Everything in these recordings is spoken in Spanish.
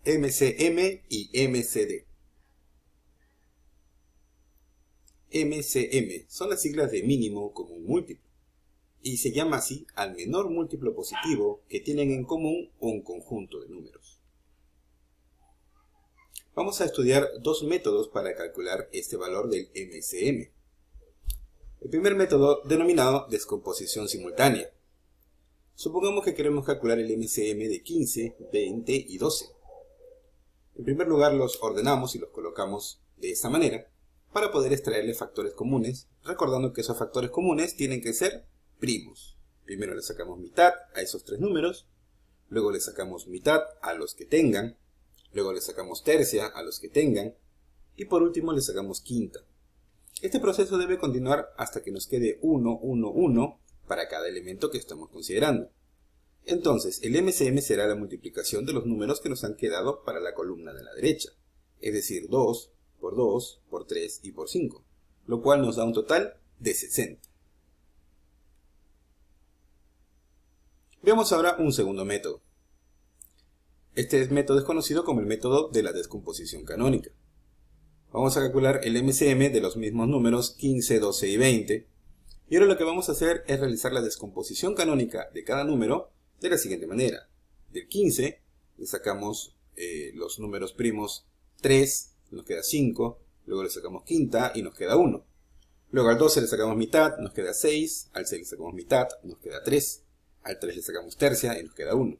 MCM y MCD. MCM son las siglas de mínimo común múltiplo, y se llama así al menor múltiplo positivo que tienen en común un conjunto de números. Vamos a estudiar dos métodos para calcular este valor del MCM. El primer método, denominado descomposición simultánea. Supongamos que queremos calcular el MCM de 15, 20 y 12. En primer lugar los ordenamos y los colocamos de esta manera para poder extraerle factores comunes, recordando que esos factores comunes tienen que ser primos. Primero le sacamos mitad a esos tres números, luego le sacamos mitad a los que tengan, luego le sacamos tercia a los que tengan, y por último le sacamos quinta. Este proceso debe continuar hasta que nos quede 1, 1, 1 para cada elemento que estamos considerando. Entonces, el MCM será la multiplicación de los números que nos han quedado para la columna de la derecha, es decir, 2 por 2 por 3 y por 5, lo cual nos da un total de 60. Veamos ahora un segundo método. Este método es conocido como el método de la descomposición canónica. Vamos a calcular el MCM de los mismos números 15, 12 y 20. Y ahora lo que vamos a hacer es realizar la descomposición canónica de cada número de la siguiente manera. Del 15 le sacamos los números primos 3, nos queda 5, luego le sacamos quinta y nos queda 1. Luego al 12 le sacamos mitad, nos queda 6, al 6 le sacamos mitad, nos queda 3, al 3 le sacamos tercia y nos queda 1.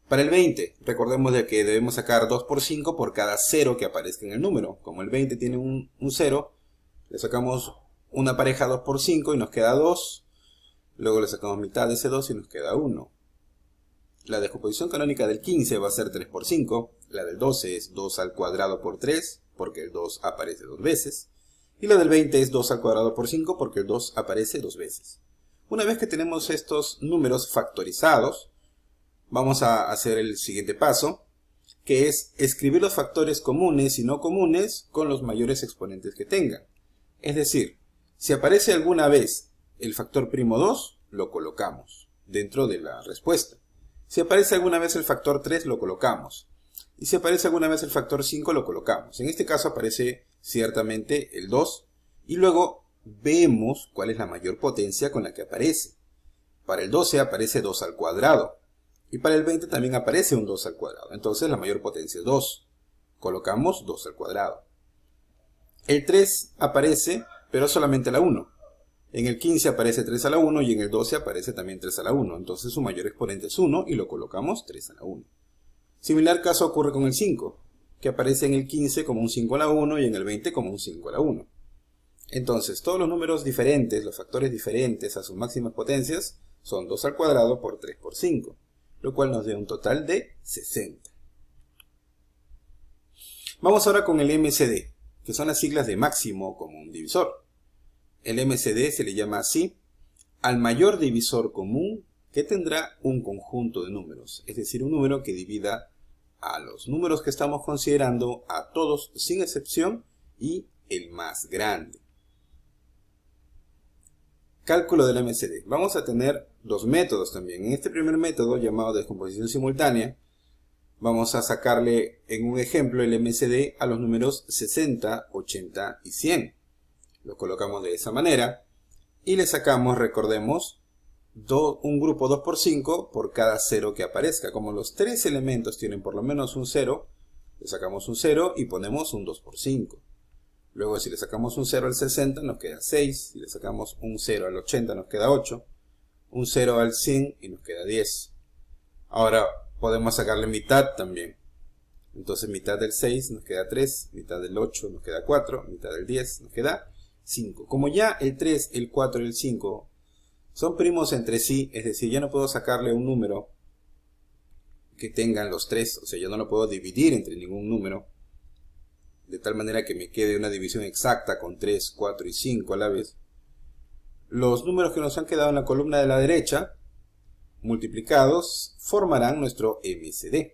Para el 20, recordemos de que debemos sacar 2 por 5 por cada 0 que aparezca en el número. Como el 20 tiene un 0, le sacamos una pareja 2 por 5 y nos queda 2. Luego le sacamos mitad de ese 2 y nos queda 1. La descomposición canónica del 15 va a ser 3 por 5. La del 12 es 2 al cuadrado por 3, porque el 2 aparece 2 veces. Y la del 20 es 2 al cuadrado por 5, porque el 2 aparece 2 veces. Una vez que tenemos estos números factorizados, vamos a hacer el siguiente paso, que es escribir los factores comunes y no comunes con los mayores exponentes que tengan. Es decir, si aparece alguna vez el factor primo 2, lo colocamos dentro de la respuesta. Si aparece alguna vez el factor 3, lo colocamos. Y si aparece alguna vez el factor 5, lo colocamos. En este caso aparece ciertamente el 2. Y luego vemos cuál es la mayor potencia con la que aparece. Para el 12 aparece 2 al cuadrado. Y para el 20 también aparece un 2 al cuadrado. Entonces la mayor potencia es 2. Colocamos 2 al cuadrado. El 3 aparece, pero solamente a la 1. En el 15 aparece 3 a la 1 y en el 12 aparece también 3 a la 1. Entonces su mayor exponente es 1 y lo colocamos 3 a la 1. Similar caso ocurre con el 5, que aparece en el 15 como un 5 a la 1 y en el 20 como un 5 a la 1. Entonces todos los números diferentes, los factores diferentes a sus máximas potencias, son 2 al cuadrado por 3 por 5. Lo cual nos da un total de 60. Vamos ahora con el MCD, que son las siglas de máximo común divisor. El MCD se le llama así al mayor divisor común que tendrá un conjunto de números, es decir, un número que divida a los números que estamos considerando, a todos sin excepción, y el más grande. Cálculo del MCD. Vamos a tener dos métodos también. En este primer método, llamado descomposición simultánea, vamos a sacarle en un ejemplo el MCD a los números 60, 80 y 100. Lo colocamos de esa manera y le sacamos, recordemos, un grupo 2 por 5 por cada 0 que aparezca. Como los tres elementos tienen por lo menos un 0, le sacamos un 0 y ponemos un 2 por 5. Luego si le sacamos un 0 al 60 nos queda 6, si le sacamos un 0 al 80 nos queda 8, un 0 al 100 y nos queda 10. Ahora podemos sacarle mitad también. Entonces mitad del 6 nos queda 3, mitad del 8 nos queda 4, mitad del 10 nos queda 5. Como ya el 3, el 4 y el 5 son primos entre sí, es decir, ya no puedo sacarle un número que tengan los tres, o sea, yo no lo puedo dividir entre ningún número, de tal manera que me quede una división exacta con 3, 4 y 5 a la vez. Los números que nos han quedado en la columna de la derecha, multiplicados, formarán nuestro MCD,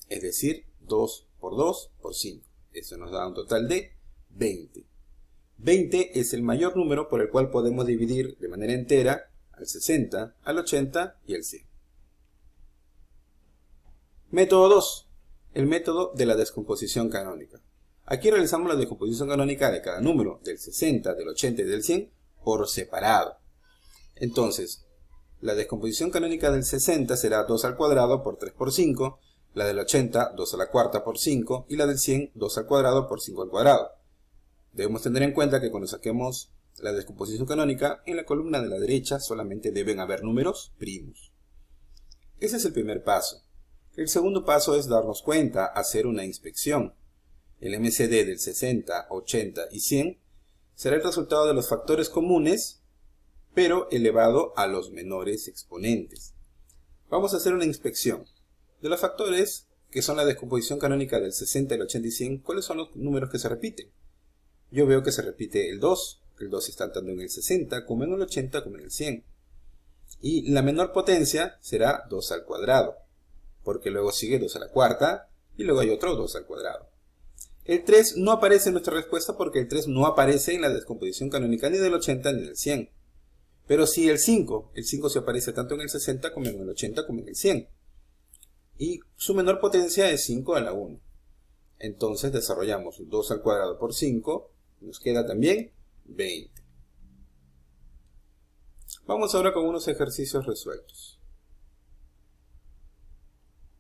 es decir, 2 por 2 por 5. Eso nos da un total de 20. 20 es el mayor número por el cual podemos dividir de manera entera al 60, al 80 y al 100. Método 2. el método de la descomposición canónica. Aquí realizamos la descomposición canónica de cada número, del 60, del 80 y del 100, por separado. Entonces, la descomposición canónica del 60 será 2 al cuadrado por 3 por 5, la del 80, 2 a la cuarta por 5, y la del 100, 2 al cuadrado por 5 al cuadrado. Debemos tener en cuenta que cuando saquemos la descomposición canónica, en la columna de la derecha solamente deben haber números primos. Ese es el primer paso. El segundo paso es darnos cuenta, hacer una inspección. El MCD del 60, 80 y 100 será el resultado de los factores comunes, pero elevado a los menores exponentes. Vamos a hacer una inspección. De los factores que son la descomposición canónica del 60, el 80 y 100, ¿cuáles son los números que se repiten? Yo veo que se repite el 2. El 2 está tanto en el 60 como en el 80 como en el 100. Y la menor potencia será 2 al cuadrado, porque luego sigue 2 a la cuarta y luego hay otro 2 al cuadrado. El 3 no aparece en nuestra respuesta porque el 3 no aparece en la descomposición canónica ni del 80 ni del 100. Pero sí el 5 sí aparece tanto en el 60 como en el 80 como en el 100. Y su menor potencia es 5 a la 1. Entonces desarrollamos 2 al cuadrado por 5, nos queda también 20. Vamos ahora con unos ejercicios resueltos.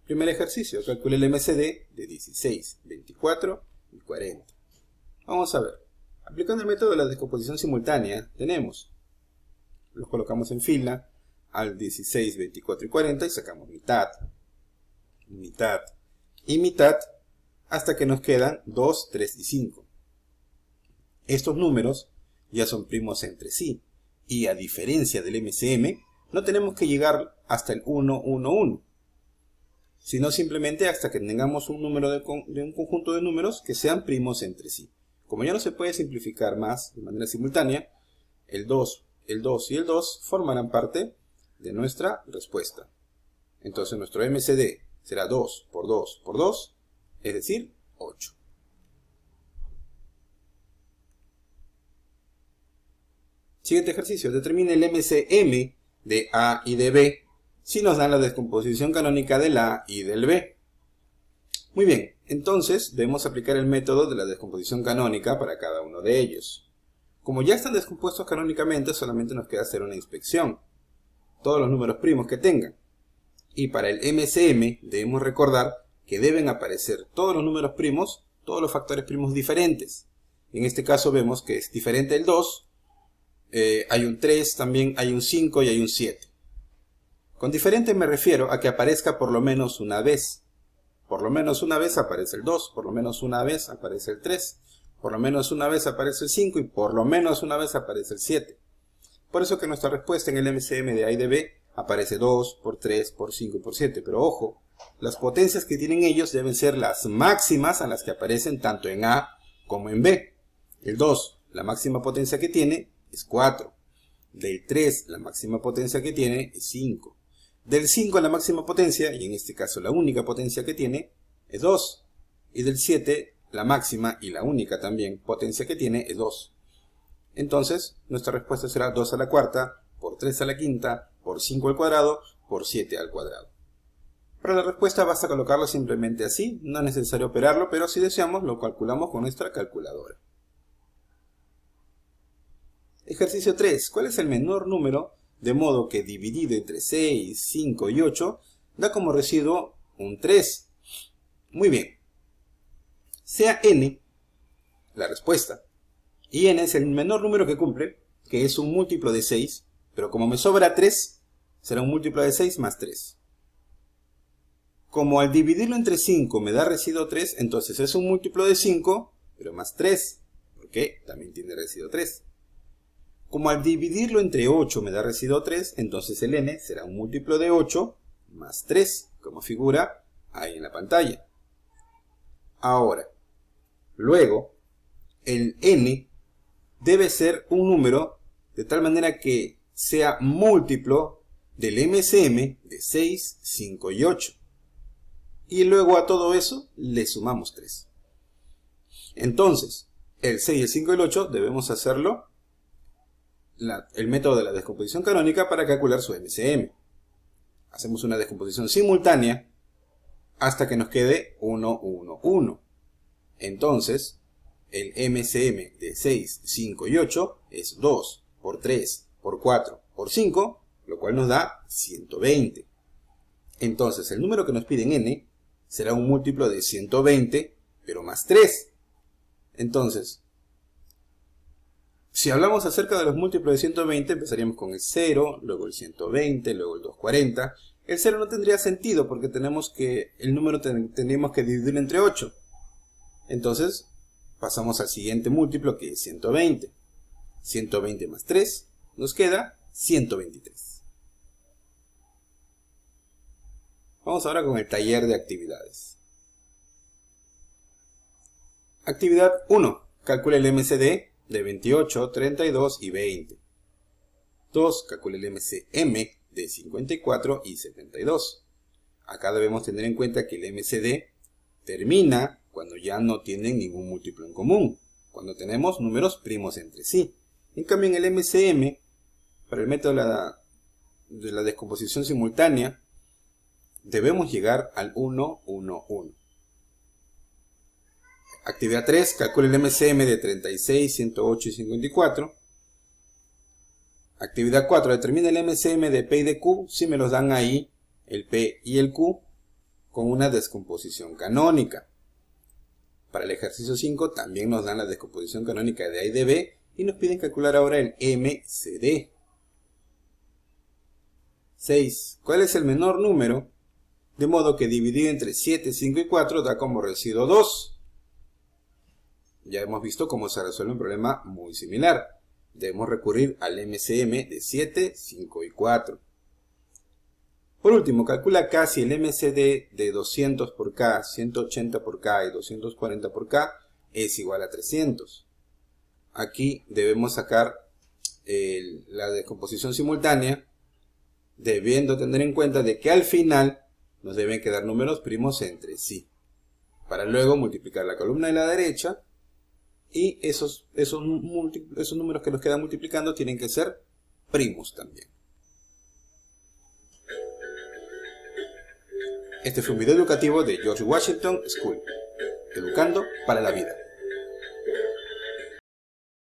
Primer ejercicio, calcule el MCD de 16, 24 y 40. Vamos a ver. Aplicando el método de la descomposición simultánea, tenemos, los colocamos en fila al 16, 24 y 40 y sacamos mitad, mitad y mitad hasta que nos quedan 2, 3 y 5. Estos números ya son primos entre sí y a diferencia del MCM no tenemos que llegar hasta el 1, 1, 1, sino simplemente hasta que tengamos un número de un conjunto de números que sean primos entre sí. Como ya no se puede simplificar más de manera simultánea, el 2 y el 2 formarán parte de nuestra respuesta. Entonces nuestro MCD será 2 por 2 por 2, es decir, 8. Siguiente ejercicio, determine el MCM de A y de B si nos dan la descomposición canónica del A y del B. Muy bien, entonces debemos aplicar el método de la descomposición canónica para cada uno de ellos. Como ya están descompuestos canónicamente, solamente nos queda hacer una inspección. Todos los números primos que tengan. Y para el MCM debemos recordar que deben aparecer todos los números primos, todos los factores primos diferentes. En este caso vemos que es diferente el 2, hay un 3, también hay un 5 y hay un 7. Con diferente me refiero a que aparezca por lo menos una vez. Por lo menos una vez aparece el 2, por lo menos una vez aparece el 3, por lo menos una vez aparece el 5 y por lo menos una vez aparece el 7. Por eso que nuestra respuesta en el MCM de A y de B aparece 2, por 3, por 5 y por 7. Pero ojo, las potencias que tienen ellos deben ser las máximas a las que aparecen tanto en A como en B. El 2, la máxima potencia que tiene es 4. Del 3, la máxima potencia que tiene es 5. Del 5 la máxima potencia, y en este caso la única potencia que tiene, es 2. Y del 7, la máxima y la única también potencia que tiene es 2. Entonces, nuestra respuesta será 2 a la cuarta, por 3 a la quinta, por 5 al cuadrado, por 7 al cuadrado. Para la respuesta basta colocarlo simplemente así, no es necesario operarlo, pero si deseamos lo calculamos con nuestra calculadora. Ejercicio 3. ¿Cuál es el menor número de modo que dividido entre 6, 5 y 8 da como residuo un 3? Muy bien. Sea n la respuesta, y n es el menor número que cumple, que es un múltiplo de 6, pero como me sobra 3, será un múltiplo de 6 más 3. Como al dividirlo entre 5 me da residuo 3, entonces es un múltiplo de 5, pero más 3, porque también tiene residuo 3. Como al dividirlo entre 8 me da residuo 3, entonces el n será un múltiplo de 8 más 3, como figura ahí en la pantalla. Ahora, luego, el n debe ser un número de tal manera que sea múltiplo del MCM de 6, 5 y 8. Y luego a todo eso le sumamos 3. Entonces, el 6, el 5 y el 8 debemos hacerlo el método de la descomposición canónica para calcular su MCM. Hacemos una descomposición simultánea hasta que nos quede 1, 1, 1. Entonces, el MCM de 6, 5 y 8 es 2 por 3 por 4 por 5, lo cual nos da 120. Entonces, el número que nos pide en n será un múltiplo de 120, pero más 3. Entonces, si hablamos acerca de los múltiplos de 120, empezaríamos con el 0, luego el 120, luego el 240. El 0 no tendría sentido porque el número tendríamos que dividirlo entre 8. Entonces, pasamos al siguiente múltiplo, que es 120. 120 más 3 nos queda 123. Vamos ahora con el taller de actividades. Actividad 1. Calcula el MCD de 28, 32 y 20. 2. Calcula el MCM de 54 y 72. Acá debemos tener en cuenta que el MCD termina cuando ya no tienen ningún múltiplo en común, cuando tenemos números primos entre sí. En cambio, en el MCM, para el método de la descomposición simultánea, debemos llegar al 1, 1, 1. Actividad 3. Calcula el MCM de 36, 108 y 54. Actividad 4. Determina el MCM de P y de Q si me los dan ahí, el P y el Q, con una descomposición canónica. Para el ejercicio 5 también nos dan la descomposición canónica de A y de B y nos piden calcular ahora el MCD. 6. ¿Cuál es el menor número? De modo que dividido entre 7, 5 y 4 da como residuo 2. Ya hemos visto cómo se resuelve un problema muy similar. Debemos recurrir al MCM de 7, 5 y 4. Por último, calcula K si el MCD de 200 por K, 180 por K y 240 por K es igual a 300. Aquí debemos sacar la descomposición simultánea, debiendo tener en cuenta de que al final nos deben quedar números primos entre sí, para luego multiplicar la columna de la derecha y esos números que nos quedan multiplicando tienen que ser primos también. Este fue un video educativo de George Washington School, educando para la vida.